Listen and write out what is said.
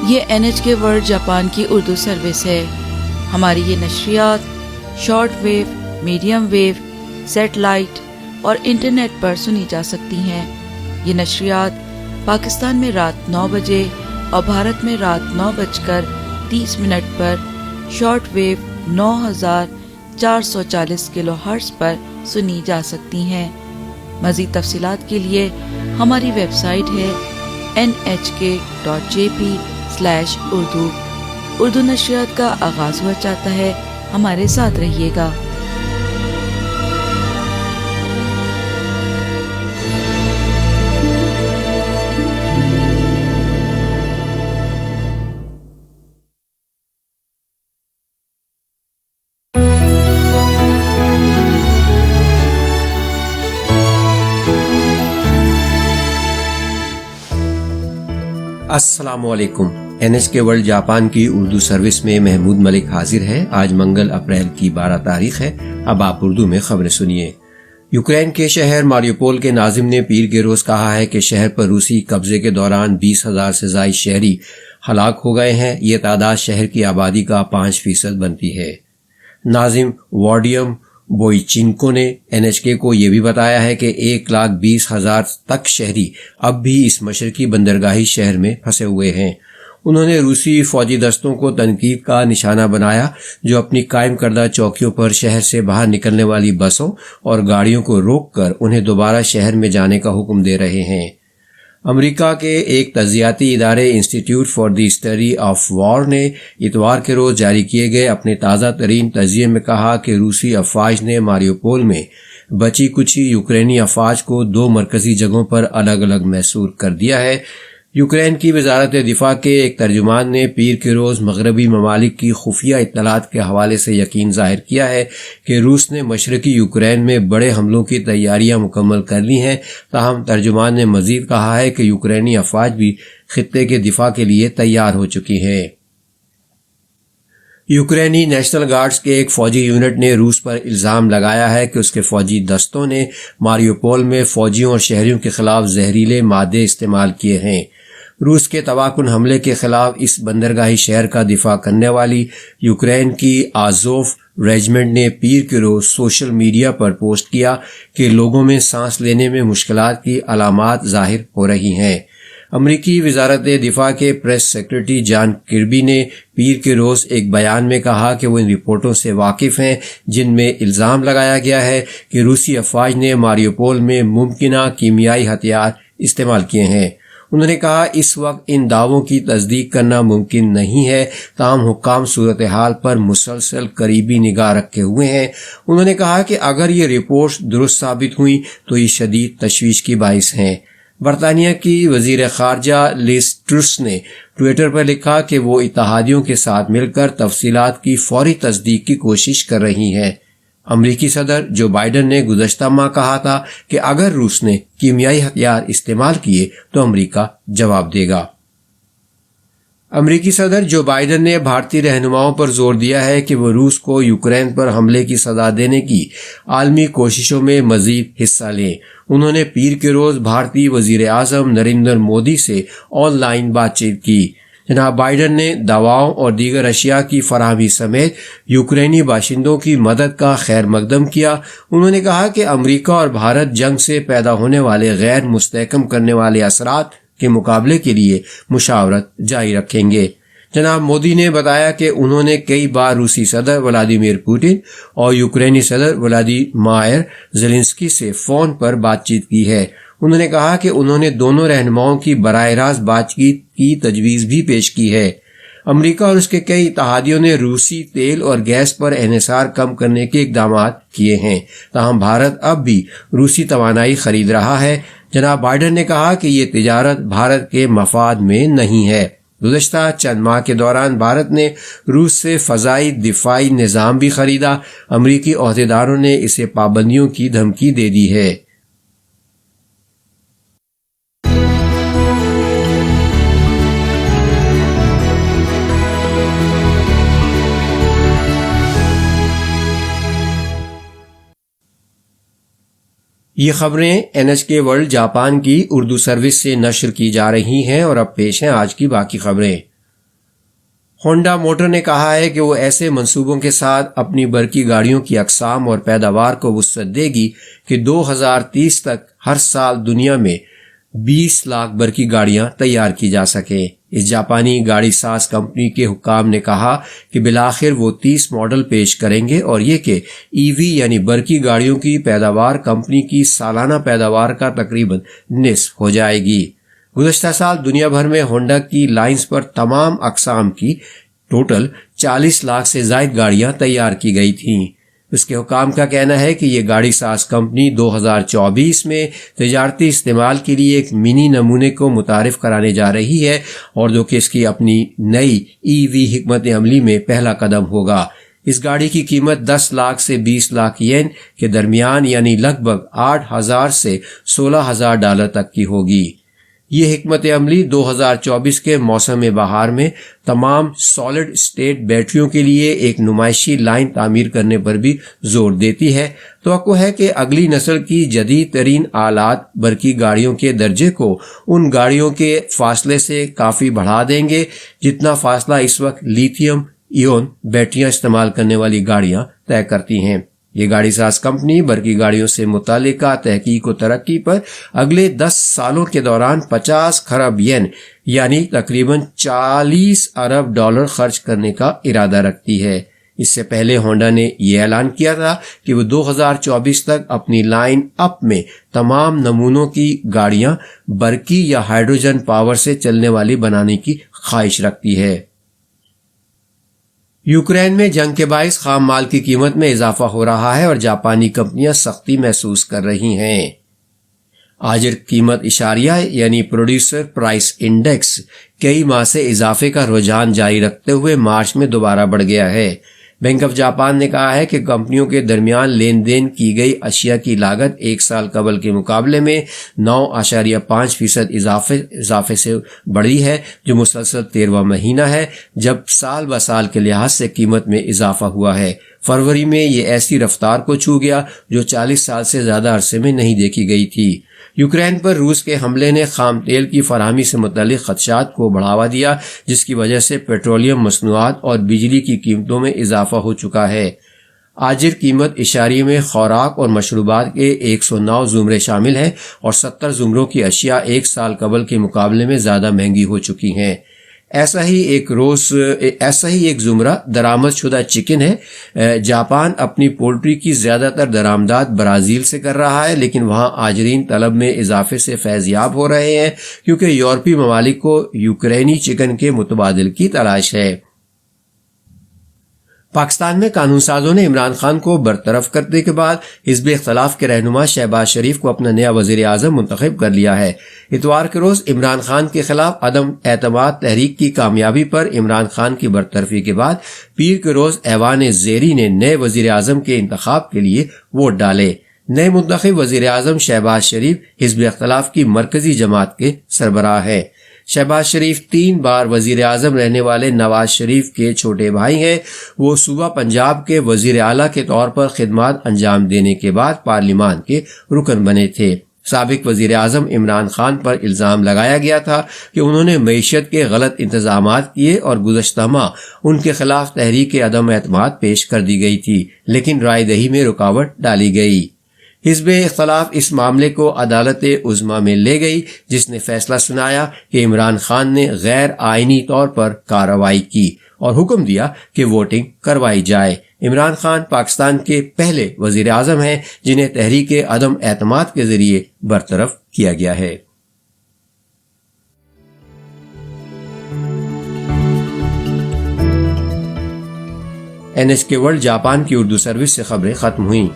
یہ NHK world Japan کی Urdu service ہے۔ ہماری یہ نشریات short wave, medium wave, satellite اور انٹرنیٹ پر سنی جا سکتی ہیں۔ یہ نشریات پاکستان میں رات 9 بجے اور بھارت میں رات 9:30 پر شارٹ ویو 9440 کلو ہرٹز پر سنی جا سکتی ہیں۔ مزید تفصیلات کے لیے ہماری ویب سائٹ ہے nhk.jp/urdu۔ اردو نشریات کا آغاز ہوا چاہتا ہے، ہمارے ساتھ رہیے گا۔ السلام علیکم۔ NHK ورلڈ جاپان کی اردو سروس میں محمود ملک حاضر ہے۔ آج منگل اپریل کی 12 تاریخ ہے۔ اب آپ اردو میں خبریں سنیے۔ یوکرین کے شہر ماریوپول کے ناظم نے پیر کے روز کہا ہے کہ شہر پر روسی قبضے کے دوران 20,000 سے زائد شہری ہلاک ہو گئے ہیں۔ یہ تعداد شہر کی آبادی کا 5% بنتی ہے۔ ناظم وارڈیم بوئیچینکو نے NHK کو یہ بھی بتایا ہے کہ 1,20,000 تک شہری اب بھی اس مشرقی بندرگاہی شہر میں پھنسے ہوئے ہیں۔ انہوں نے روسی فوجی دستوں کو تنقید کا نشانہ بنایا جو اپنی قائم کردہ چوکیوں پر شہر سے باہر نکلنے والی بسوں اور گاڑیوں کو روک کر انہیں دوبارہ شہر میں جانے کا حکم دے رہے ہیں۔ امریکہ کے ایک تجزیاتی ادارے institute for the study of war نے اتوار کے روز جاری کیے گئے اپنے تازہ ترین تجزیے میں کہا کہ روسی افواج نے ماریوپول میں بچی کچی یوکرینی افواج کو 2 مرکزی جگہوں پر الگ الگ محصور کر دیا ہے۔ یوکرین کی وزارت دفاع کے ایک ترجمان نے پیر کے روز مغربی ممالک کی خفیہ اطلاعات کے حوالے سے یقین ظاہر کیا ہے کہ روس نے مشرقی یوکرین میں بڑے حملوں کی تیاریاں مکمل کر لی ہیں۔ تاہم ترجمان نے مزید کہا ہے کہ یوکرینی افواج بھی خطے کے دفاع کے لیے تیار ہو چکی ہیں۔ یوکرینی نیشنل گارڈز کے ایک فوجی یونٹ نے روس پر الزام لگایا ہے کہ اس کے فوجی دستوں نے ماریوپول میں فوجیوں اور شہریوں کے خلاف زہریلے مادے استعمال کیے ہیں۔ روس کے تباہ حملے کے خلاف اس بندرگاہی شہر کا دفاع کرنے والی یوکرین کی آزوف ریجمنٹ نے پیر کے روز سوشل میڈیا پر پوسٹ کیا کہ لوگوں میں سانس لینے میں مشکلات کی علامات ظاہر ہو رہی ہیں۔ امریکی وزارت دفاع کے پریس سیکرٹری جان کربی نے پیر کے روز ایک بیان میں کہا کہ وہ ان رپورٹوں سے واقف ہیں جن میں الزام لگایا گیا ہے کہ روسی افواج نے ماریوپول میں ممکنہ کیمیائی ہتھیار استعمال کیے ہیں۔ انہوں نے کہا اس وقت ان دعووں کی تصدیق کرنا ممکن نہیں ہے، تاہم حکام صورتحال پر مسلسل قریبی نگاہ رکھے ہوئے ہیں۔ انہوں نے کہا کہ اگر یہ رپورٹس درست ثابت ہوئیں تو یہ شدید تشویش کی باعث ہیں۔ برطانیہ کی وزیر خارجہ لیز ٹرس نے ٹویٹر پر لکھا کہ وہ اتحادیوں کے ساتھ مل کر تفصیلات کی فوری تصدیق کی کوشش کر رہی ہیں۔ امریکی صدر جو بائیڈن نے گزشتہ ماہ کہا تھا کہ اگر روس نے کیمیائی ہتھیار استعمال کیے تو امریکہ جواب دے گا۔ امریکی صدر جو بائیڈن نے بھارتی رہنماؤں پر زور دیا ہے کہ وہ روس کو یوکرین پر حملے کی سزا دینے کی عالمی کوششوں میں مزید حصہ لیں۔ انہوں نے پیر کے روز بھارتی وزیر اعظم نریندر مودی سے آن لائن بات چیت کی۔ جناب بائیڈن نے دواؤں اور دیگر اشیاء کی فراہمی سمیت یوکرینی باشندوں کی مدد کا خیر مقدم کیا۔ انہوں نے کہا کہ امریکہ اور بھارت جنگ سے پیدا ہونے والے غیر مستحکم کرنے والے اثرات کے مقابلے کے لیے مشاورت جاری رکھیں گے۔ جناب مودی نے بتایا کہ انہوں نے کئی بار روسی صدر ولادیمیر پوٹن اور یوکرینی صدر ولادیمیر زیلنسکی سے فون پر بات چیت کی ہے۔ انہوں نے کہا کہ انہوں نے دونوں رہنماؤں کی براہ راست بات چیت کی تجویز بھی پیش کی ہے۔ امریکہ اور اس کے کئی اتحادیوں نے روسی تیل اور گیس پر انحصار کم کرنے کے اقدامات کیے ہیں، تاہم بھارت اب بھی روسی توانائی خرید رہا ہے۔ جناب بائیڈن نے کہا کہ یہ تجارت بھارت کے مفاد میں نہیں ہے۔ گزشتہ چند ماہ کے دوران بھارت نے روس سے فضائی دفاعی نظام بھی خریدا۔ امریکی عہدیداروں نے اسے پابندیوں کی دھمکی دے دی ہے۔ یہ خبریں NHK ورلڈ جاپان کی اردو سروس سے نشر کی جا رہی ہیں اور اب پیش ہیں آج کی باقی خبریں۔ ہونڈا موٹر نے کہا ہے کہ وہ ایسے منصوبوں کے ساتھ اپنی برقی گاڑیوں کی اقسام اور پیداوار کو وسعت دے گی کہ 2030 تک ہر سال دنیا میں 20 لاکھ برقی گاڑیاں تیار کی جا سکیں۔ اس جاپانی گاڑی ساز کمپنی کے حکام نے کہا کہ بالآخر وہ 30 ماڈل پیش کریں گے اور یہ کہ EV یعنی برقی گاڑیوں کی پیداوار کمپنی کی سالانہ پیداوار کا تقریباً نصف ہو جائے گی۔ گزشتہ سال دنیا بھر میں ہونڈا کی لائنز پر تمام اقسام کی ٹوٹل 40 لاکھ سے زائد گاڑیاں تیار کی گئی تھیں۔ اس کے حکام کا کہنا ہے کہ یہ گاڑی ساز کمپنی 2024 میں تجارتی استعمال کے لیے ایک منی نمونے کو متعارف کرانے جا رہی ہے اور جو کہ اس کی اپنی نئی EV حکمت عملی میں پہلا قدم ہوگا۔ اس گاڑی کی قیمت 10 لاکھ سے 20 لاکھ ین کے درمیان یعنی لگ بھگ 8,000 سے 16,000 ڈالر تک کی ہوگی۔ یہ حکمت عملی 2024 کے موسم بہار میں تمام سالڈ اسٹیٹ بیٹریوں کے لیے ایک نمائشی لائن تعمیر کرنے پر بھی زور دیتی ہے۔ توقع ہے کہ اگلی نسل کی جدید ترین آلات برقی گاڑیوں کے درجے کو ان گاڑیوں کے فاصلے سے کافی بڑھا دیں گے جتنا فاصلہ اس وقت لیتھیم ایون بیٹریاں استعمال کرنے والی گاڑیاں طے کرتی ہیں۔ یہ گاڑی ساز کمپنی برقی گاڑیوں سے متعلقہ تحقیق و ترقی پر اگلے 10 سالوں کے دوران 50 کھرب ین یعنی تقریباً 40 ارب ڈالر خرچ کرنے کا ارادہ رکھتی ہے۔ اس سے پہلے ہونڈا نے یہ اعلان کیا تھا کہ وہ 2024 تک اپنی لائن اپ میں تمام نمونوں کی گاڑیاں برقی یا ہائیڈروجن پاور سے چلنے والی بنانے کی خواہش رکھتی ہے۔ یوکرین میں جنگ کے باعث خام مال کی قیمت میں اضافہ ہو رہا ہے اور جاپانی کمپنیاں سختی محسوس کر رہی ہیں۔ آجر قیمت اشاریہ یعنی پروڈیوسر پرائس انڈیکس کئی ماہ سے اضافے کا رجحان جاری رکھتے ہوئے مارچ میں دوبارہ بڑھ گیا ہے۔ بینک آف جاپان نے کہا ہے کہ کمپنیوں کے درمیان لین دین کی گئی اشیاء کی لاگت ایک سال قبل کے مقابلے میں 9.5% اضافے سے بڑھی ہے، جو مسلسل 13واں مہینہ ہے جب سال بہ سال کے لحاظ سے قیمت میں اضافہ ہوا ہے۔ فروری میں یہ ایسی رفتار کو چھو گیا جو 40 سال سے زیادہ عرصے میں نہیں دیکھی گئی تھی۔ یوکرین پر روس کے حملے نے خام تیل کی فراہمی سے متعلق خدشات کو بڑھاوا دیا، جس کی وجہ سے پیٹرولیم مصنوعات اور بجلی کی قیمتوں میں اضافہ ہو چکا ہے۔ آجر قیمت اشاریے میں خوراک اور مشروبات کے 109 زمرے شامل ہیں اور 70 زمروں کی اشیاء ایک سال قبل کے مقابلے میں زیادہ مہنگی ہو چکی ہیں۔ ایسا ہی ایک زمرہ درآمد شدہ چکن ہے۔ جاپان اپنی پولٹری کی زیادہ تر درآمدات برازیل سے کر رہا ہے، لیکن وہاں آجرین طلب میں اضافے سے فیض یاب ہو رہے ہیں کیونکہ یورپی ممالک کو یوکرینی چکن کے متبادل کی تلاش ہے۔ پاکستان میں قانون سازوں نے عمران خان کو برطرف کرنے کے بعد حزب اختلاف کے رہنما شہباز شریف کو اپنا نیا وزیر اعظم منتخب کر لیا ہے۔ اتوار کے روز عمران خان کے خلاف عدم اعتماد تحریک کی کامیابی پر عمران خان کی برطرفی کے بعد پیر کے روز ایوان زیری نے نئے وزیر اعظم کے انتخاب کے لیے ووٹ ڈالے۔ نئے منتخب وزیر اعظم شہباز شریف حزب اختلاف کی مرکزی جماعت کے سربراہ ہیں۔ شہباز شریف 3 بار وزیر اعظم رہنے والے نواز شریف کے چھوٹے بھائی ہیں۔ وہ صوبہ پنجاب کے وزیر اعلیٰ کے طور پر خدمات انجام دینے کے بعد پارلیمان کے رکن بنے تھے۔ سابق وزیر اعظم عمران خان پر الزام لگایا گیا تھا کہ انہوں نے معیشت کے غلط انتظامات کیے اور گزشتہ ماہ ان کے خلاف تحریک عدم اعتماد پیش کر دی گئی تھی، لیکن رائے دہی میں رکاوٹ ڈالی گئی۔ حزب اختلاف اس معاملے کو عدالت عظمیٰ میں لے گئی، جس نے فیصلہ سنایا کہ عمران خان نے غیر آئینی طور پر کارروائی کی اور حکم دیا کہ ووٹنگ کروائی جائے۔ عمران خان پاکستان کے پہلے وزیر اعظم ہیں جنہیں تحریک عدم اعتماد کے ذریعے برطرف کیا گیا ہے۔ NHK ورلڈ جاپان کی اردو سروس سے خبریں ختم ہوئیں۔